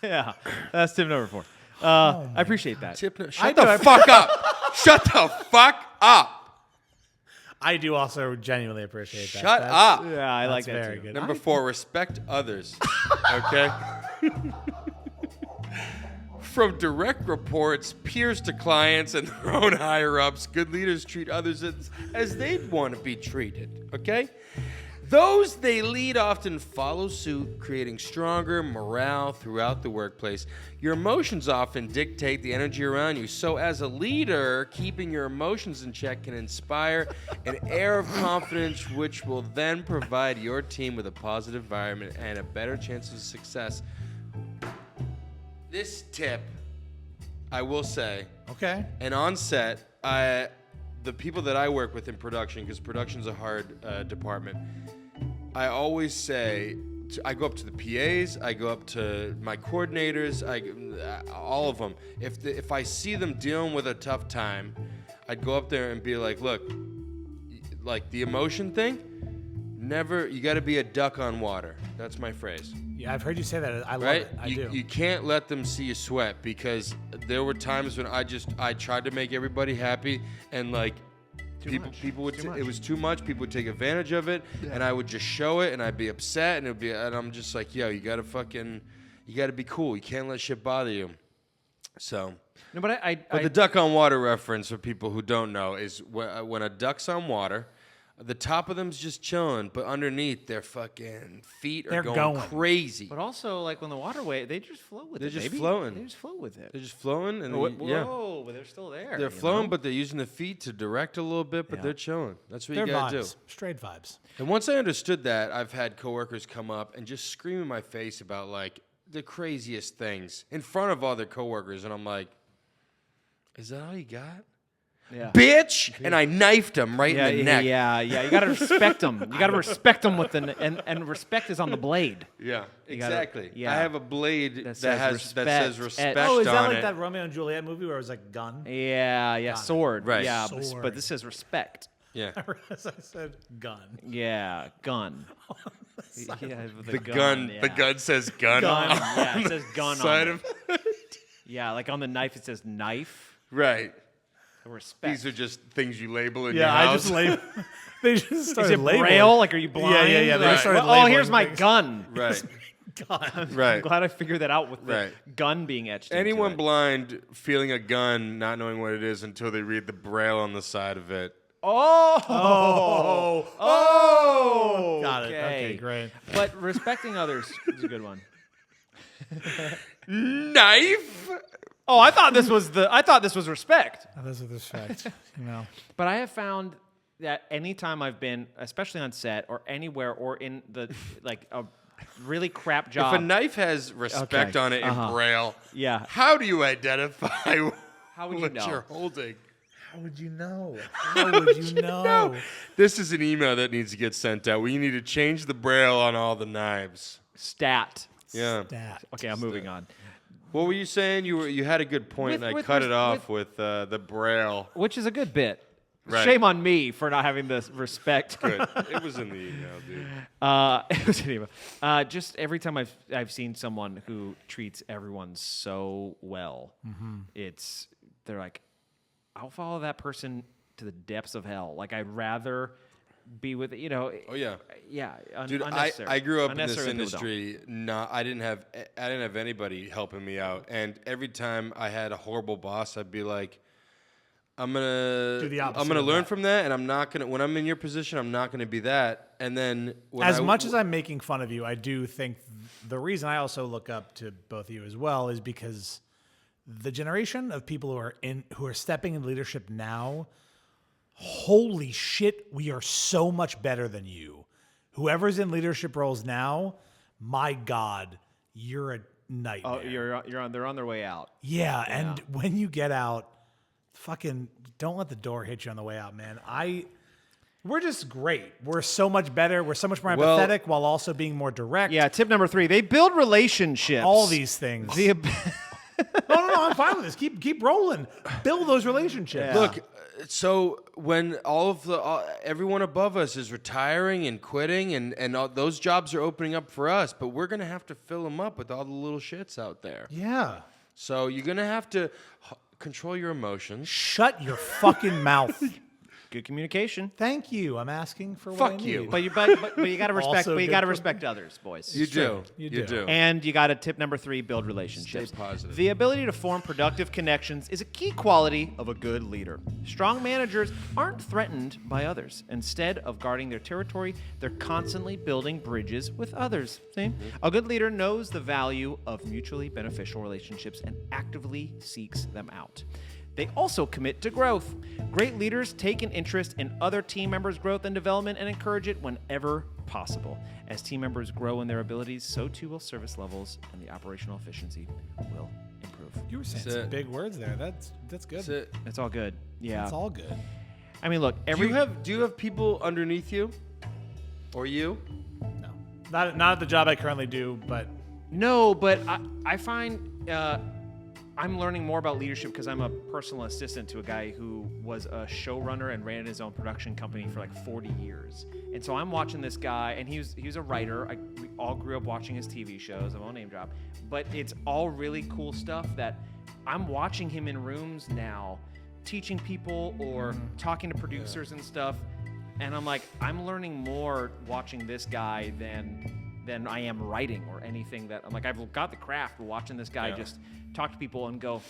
Yeah, that's tip number 4. I appreciate that. Shut the fuck up. Shut the fuck up. I do also genuinely appreciate that. Shut That's- up. Yeah, I like That's that very too. good. Number 4, respect others. Okay? From direct reports, peers to clients, and their own higher-ups, good leaders treat others as they'd want to be treated. Okay? Those they lead often follow suit, creating stronger morale throughout the workplace. Your emotions often dictate the energy around you. So as a leader, keeping your emotions in check can inspire an air of confidence, which will then provide your team with a positive environment and a better chance of success. This tip, I will say, Okay. and on set, the people that I work with in production, because production's a hard department, I always say, I go up to the PAs, I go up to my coordinators, all of them. If I see them dealing with a tough time, I'd go up there and be like, look, like the emotion thing, you got to be a duck on water. That's my phrase. Yeah, I've heard you say that. I love Right? it. I you, do. you can't let them see you sweat, because there were times when I tried to make everybody happy, and like people would it was too much. People would take advantage of it, and I would just show it, and I'd be upset, and I'm just like, yo, you gotta be cool. You can't let shit bother you. So. No, but But the duck on water reference, for people who don't know, is when a duck's on water, the top of them's just chilling, but underneath their fucking feet are They're going going. crazy. But also, like, when the water they just float with They're it. just baby. floating. They just float with it. They're just flowing, and Whoa, but they're still there. they're you flowing, know? but they're using the feet to direct a little bit, but Yeah. they're chilling. That's what They're you gotta vibes. do. Straight vibes. And once I understood that, I've had coworkers come up and just scream in my face about like the craziest things in front of other coworkers, and I'm like, "Is that all you got, yeah. bitch?" And I knifed him right in the neck. Yeah. You gotta respect them. You gotta respect them with and respect is on the Yeah, blade. You gotta- exactly. yeah. I have a blade That that says says respect. respect Oh, is that on like it. that Romeo and Juliet movie where it was like gun? Yeah, sword. Right. Yeah, Sword. but this says respect. Yeah, As I said, gun. Yeah, gun. Yeah, the gun. Yeah. The gun says gun. Gun. on Yeah, it says gun side on it. of Yeah, like on the knife it says knife. right. Respect. These are just things you label in your Yeah, I house. just label. They just Is started it labeling. braille? Like, are you blind? Yeah. They Like, started oh, here's labeling my things. gun. Right. Right. I'm glad I figured that out with the Right. gun being etched into Anyone it. blind feeling a gun, not knowing what it is until they read the braille on the side of it. Oh! Got it. Okay. Okay, great. But respecting others is a good one. Knife? Oh, I thought this was respect. Oh, those are the facts. You know. But I have found that anytime I've been, especially on set or anywhere or in the like a really crap job. If a knife has respect Okay. on it in braille, Yeah. how do you identify How would you what know? you're holding? How would you know? How would you know? This is an email that needs to get sent out. We need to change the braille on all the knives. Stat. Yeah. That. Okay, I'm moving on. What were you saying? You had a good point, and I With cut it off with the braille. Which is a good bit. Right. Shame on me for not having this respect. Good. It was in the email, dude. It was an email. Just every time I've seen someone who treats everyone so well, they're like, I'll follow that person to the depths of hell. Like I'd rather be with Oh yeah. yeah. Dude, unnecessary. I grew up in this Unnecessary people don't. industry. I didn't have anybody helping me out, and every time I had a horrible boss, I'd be like, I'm Do the gonna opposite of learn that. from that, and I'm not gonna. When I'm in your position, I'm not gonna be that. And then As much as I'm making fun of you, I do think the reason I also look up to both of you as well is because the generation of people who are stepping in leadership now, holy shit, we are so much better than you. Whoever's in leadership roles now, my God, you're a nightmare. Oh, you're on. They're on their way out. Yeah, and when you get out, fucking don't let the door hit you on the way out, man. We're just great. We're so much better. We're so much more Well- empathetic while also being more direct. Yeah. Tip number 3: they build relationships. All these things. The No, I'm fine with this. Keep rolling. Build those relationships. Look, so when all of everyone above us is retiring and quitting, and all, those jobs are opening up for us, but we're gonna have to fill them up with all the little shits out there. Yeah. So you're gonna have to control your emotions. Shut your fucking mouth. good communication. Thank you. I'm asking for what Fuck I need. you. But you got to respect. Also But you good got to for- respect others, boys. You do. You You do. do. And you got to tip number 3: build relationships. Stay positive. The ability to form productive connections is a key quality of a good leader. Strong managers aren't threatened by others. Instead of guarding their territory, they're constantly building bridges with others. See? A good leader knows the value of mutually beneficial relationships and actively seeks them out. They also commit to growth. Great leaders take an interest in other team members' growth and development and encourage it whenever possible. As team members grow in their abilities, so too will service levels and the operational efficiency will improve. You were saying That's some it. big words there. That's good. That's it. It's all good. Yeah. It's all good. I mean, look, Do you have people underneath you, or you? No. Not at the job I currently do, but No, but I find I'm learning more about leadership because I'm a personal assistant to a guy who was a showrunner and ran his own production company for like 40 years. And so I'm watching this guy, and he was a writer. We all grew up watching his TV shows. I won't name drop, but it's all really cool stuff that I'm watching him in rooms now, teaching people or talking to producers and stuff. And I'm like, I'm learning more watching this guy than I am writing or anything that I'm like, I've got the craft, but watching this guy just talk to people and go,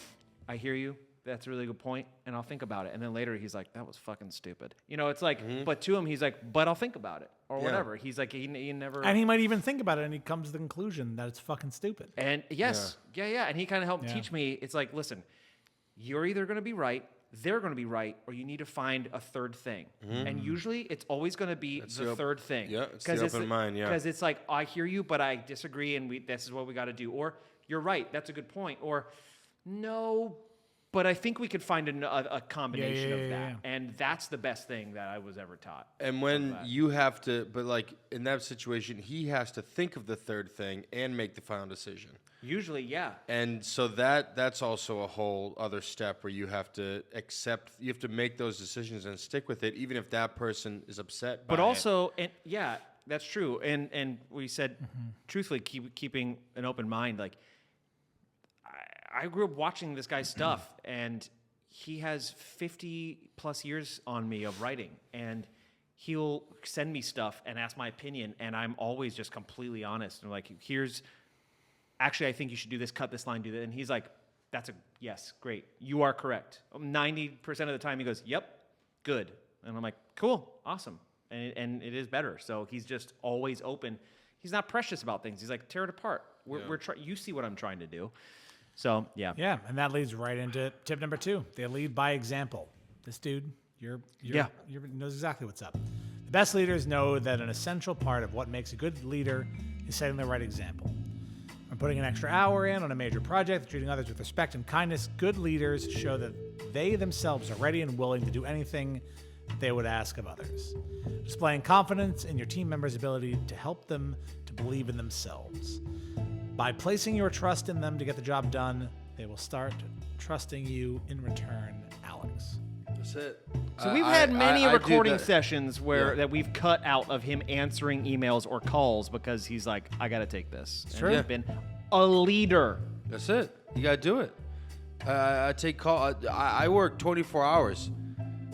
I hear you. That's a really good point, and I'll think about it. And then later he's like, that was fucking stupid. You know, it's like, but to him, he's like, but I'll think about it or whatever. He's like, he never. and he might even think about it and he comes to the conclusion that it's fucking stupid. And yes, yeah. And he kind of helped teach me. It's like, listen, you're either going to be right, they're going to be right, or you need to find a third thing. And usually it's always going to be the third thing. Yeah, it's the open mind, yeah. Because it's like, I hear you, but I disagree, and this is what we got to do. Or, you're right, that's a good point. Or, no, but I think we could find a combination of that. Yeah. And that's the best thing that I was ever taught. And when you have to, but like in that situation, he has to think of the third thing and make the final decision. Usually, yeah. And so that's also a whole other step where you have to make those decisions and stick with it, even if that person is upset by But it. also, and yeah, that's true. And we said, truthfully, keeping an open mind. Like, I grew up watching this guy's stuff, and he has 50 plus years on me of writing, and he'll send me stuff and ask my opinion, and I'm always just completely honest. And like, actually, I think you should do this, cut this line, do that. And he's like, yes, great. You are correct. 90% of the time he goes, yep, good. And I'm like, cool, awesome. And it is better. So he's just always open. He's not precious about things. He's like, tear it apart. You see what I'm trying to do. So, yeah. Yeah, and that leads right into tip number 2. They lead by example. This dude, you knows exactly what's up. The best leaders know that an essential part of what makes a good leader is setting the right example. From putting an extra hour in on a major project, treating others with respect and kindness, good leaders show that they themselves are ready and willing to do anything they would ask of others. Displaying confidence in your team members' ability to help them to believe in themselves. By placing your trust in them to get the job done, they will start trusting you in return, Alex. That's it. So we've had many recording sessions that we've cut out of him answering emails or calls because he's like, I got to take this. Sure. He's been a leader. That's it. You got to do it. I take call. I work 24 hours.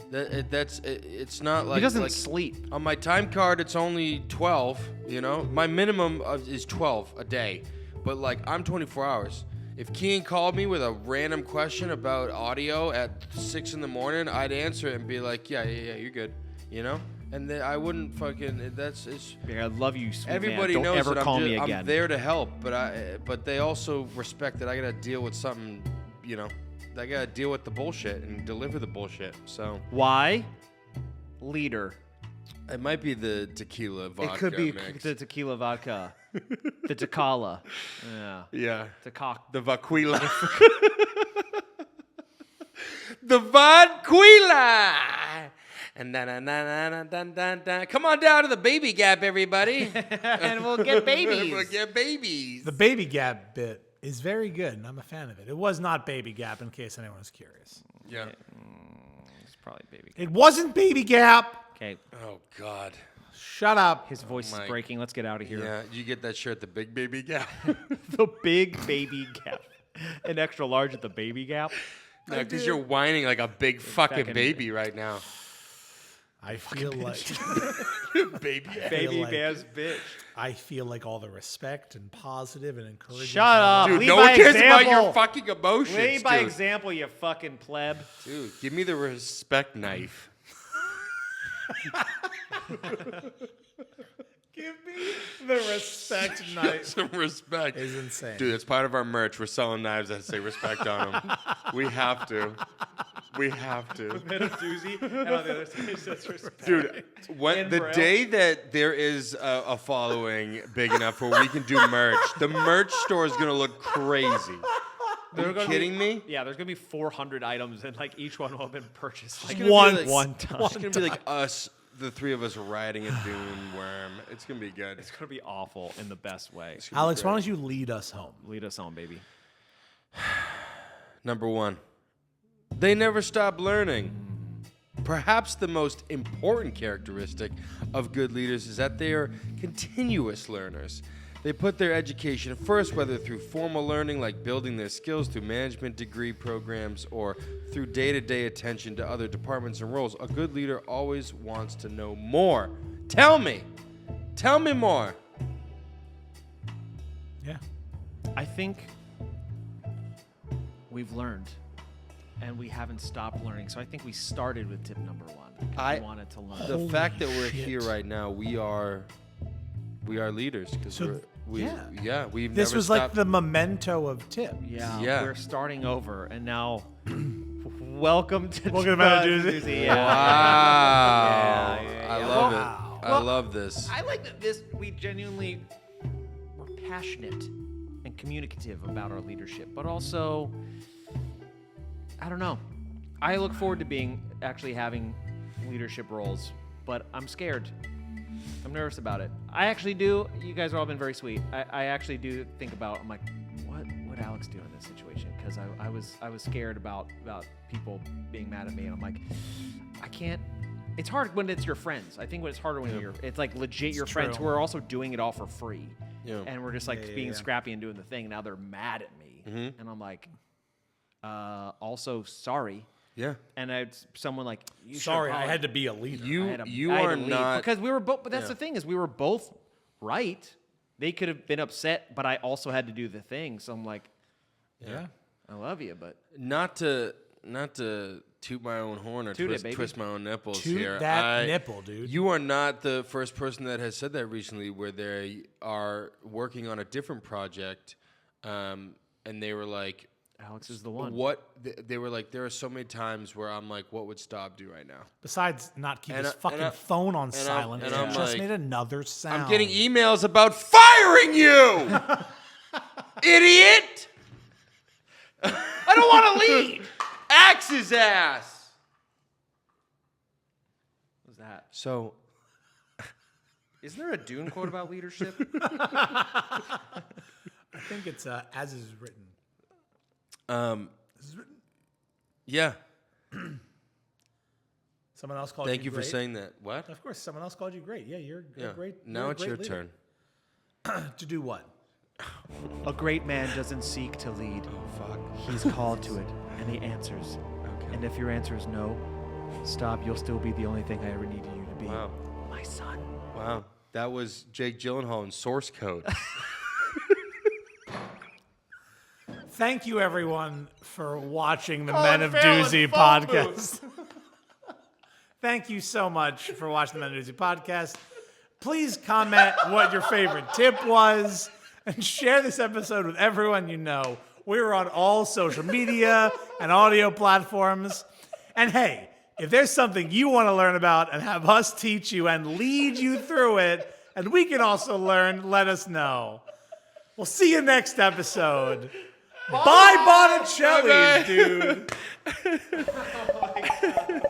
It's not like He doesn't sleep. On my time card, it's only 12. You know, my minimum is 12 a day, but like I'm 24 hours. If Kean called me with a random question about audio at 6 in the morning, I'd answer it and be like, yeah, you're good. You know, and then I wouldn't fucking. I love you, sweet everybody man. Don't knows ever that call me again. I'm there to help, but they also respect that I gotta deal with something. You know. I gotta deal with the bullshit and deliver the bullshit. So why? Leader. It might be the tequila vodka. It could be mix. the tequila vodka. The tequila. Yeah. The vaquila. The vodquila. And come on down to the baby gap, everybody. And we'll get babies. We'll get babies. The baby gap bit is very good, and I'm a fan of it. It was not baby gap, in case anyone was curious. Yeah. It's probably baby. It wasn't baby gap. Okay. Oh God. Shut up. His voice is breaking. Let's get out of here. Yeah. You get that shirt, the big baby gap. The big baby gap. An extra large at the baby gap. No, because you're whining like a big fucking baby right now. I feel like Baby bear's bitch. I feel like all the respect and positive and encouraging. Shut up. Dude, Lead no by one cares example. about your fucking emotions, Lead by dude. example, you fucking pleb. Dude, give me the respect knife. Give me the respect knife. Some respect. Is insane. Dude, it's part of our merch. We're selling knives that say respect on them. We have to. We have to. Made a doozy, and on the other side it says respect. Dude, the day that there is a following big enough where we can do merch, the merch store is going to look crazy. Are you kidding me? Yeah, there's going to be 400 items, and like each one will have been purchased like one time. It's going to be like us, the three of us riding a dune worm. It's going to be good. It's going to be awful in the best way. Alex, why don't you lead us home? Lead us on, baby. Number 1. They never stop learning. Perhaps the most important characteristic of good leaders is that they are continuous learners. They put their education first, whether through formal learning like building their skills through management degree programs or through day-to-day attention to other departments and roles. A good leader always wants to know more. Tell me more. Yeah. I think we've learned. And we haven't stopped learning. So I think we started with tip number 1. I wanted to learn. The fact that we're here right now, we are leaders because we've This never was stopped. like the memento of tip. Yeah. We're starting over, and now welcome to Doozy. Yeah. Wow. Yeah. I love Wow. it. I love this. I like that we genuinely were passionate and communicative about our leadership, but also, I don't know. I look forward to actually having leadership roles, but I'm scared. I'm nervous about it. I actually do. You guys have all been very sweet. I actually do think about, I'm like, what would Alex do in this situation? Because I was scared about people being mad at me, and I'm like, I can't. It's hard when it's your friends. I think when it's harder when it's like legit your friends who are also doing it all for free. Yeah. And we're just like being scrappy and doing the thing. And now they're mad at me. And I'm like, also sorry. Yeah. And someone like, you Sorry, I had to be a leader. You I had are to leave not because we were both. But that's Yeah. the thing is, we were both right. They could have been upset, but I also had to do the thing. So I'm like, Yeah. I love you, but not to toot my own horn or Toot it, baby. twist my own nipples Toot here. that nipple, dude. You are not the first person that has said that recently, where they are working on a different project, and they were like, Alex is the one. They were like, there are so many times where I'm like, what would Staub do right now? Besides not keep his And fucking phone on silent, and it I'm just like, made another sound. I'm getting emails about firing you, idiot. I don't want to lead. Axe his ass. What's that? So, Isn't there a Dune quote about leadership? I think it's as is written. yeah. Someone else called Thank you you for great. saying that. What? Of course, someone else called you great. Yeah, you're Yeah. great. Now you're a it's great your leader. turn. To do what? A great man doesn't seek to lead. Oh fuck. He's called to it, and he answers. Okay. And if your answer is no, stop. You'll still be the only thing I ever needed you to be. Wow. My son. Wow. That was Jake Gyllenhaal in Source Code. Thank you, everyone, for watching the Men of Doozy podcast. Thank you so much for watching the Men of Doozy podcast. Please comment what your favorite tip was and share this episode with everyone you know. We're on all social media and audio platforms. And hey, if there's something you want to learn about and have us teach you and lead you through it, and we can also learn, let us know. We'll see you next episode. Bye, Botticelli, dude. Oh my God.